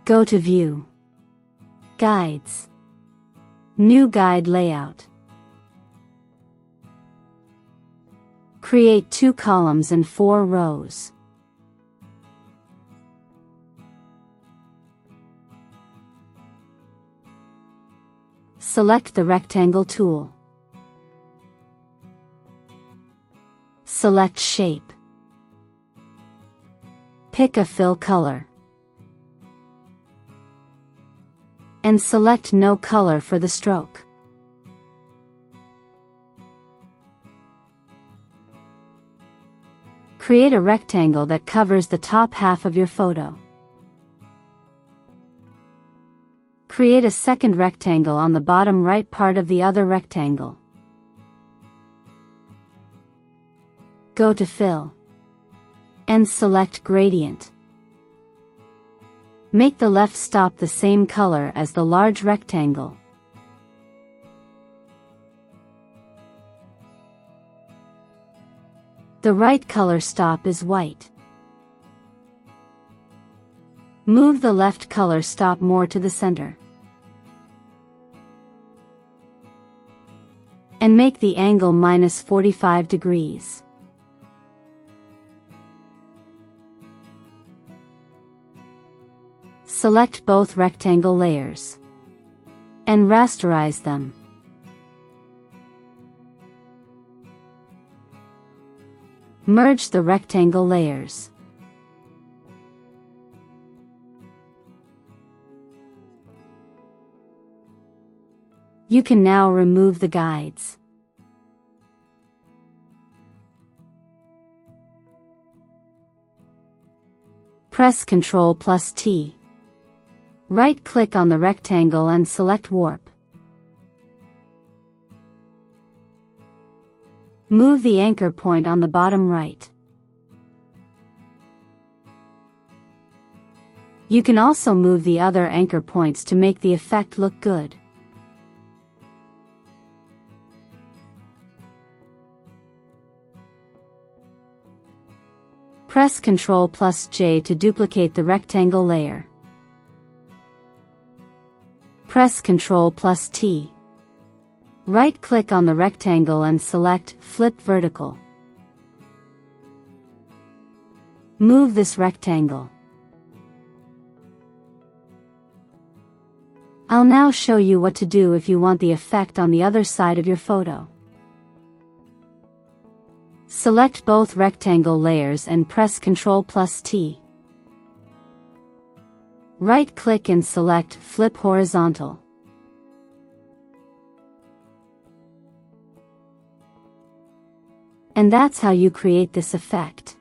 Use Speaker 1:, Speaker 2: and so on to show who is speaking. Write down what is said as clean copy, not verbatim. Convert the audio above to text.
Speaker 1: Go to View, Guides, New Guide Layout. Create 2 columns and 4 rows. Select the rectangle tool. Select Shape. Pick a fill color. And select No Color for the stroke. Create a rectangle that covers the top half of your photo. Create a second rectangle on the bottom right part of the other rectangle. Go to Fill and select Gradient. Make the left stop the same color as the large rectangle. The right color stop is white. Move the left color stop more to the center. And make the angle -45 degrees. Select both rectangle layers and rasterize them. Merge the rectangle layers. You can now remove the guides. Press Ctrl+T. Right-click on the rectangle and select Warp. Move the anchor point on the bottom right. You can also move the other anchor points to make the effect look good. Press Ctrl+J to duplicate the rectangle layer. Press Ctrl+T. Right-click on the rectangle and select Flip Vertical. Move this rectangle. I'll now show you what to do if you want the effect on the other side of your photo. Select both rectangle layers and press Ctrl+T. Right-click and select Flip Horizontal. And that's how you create this effect.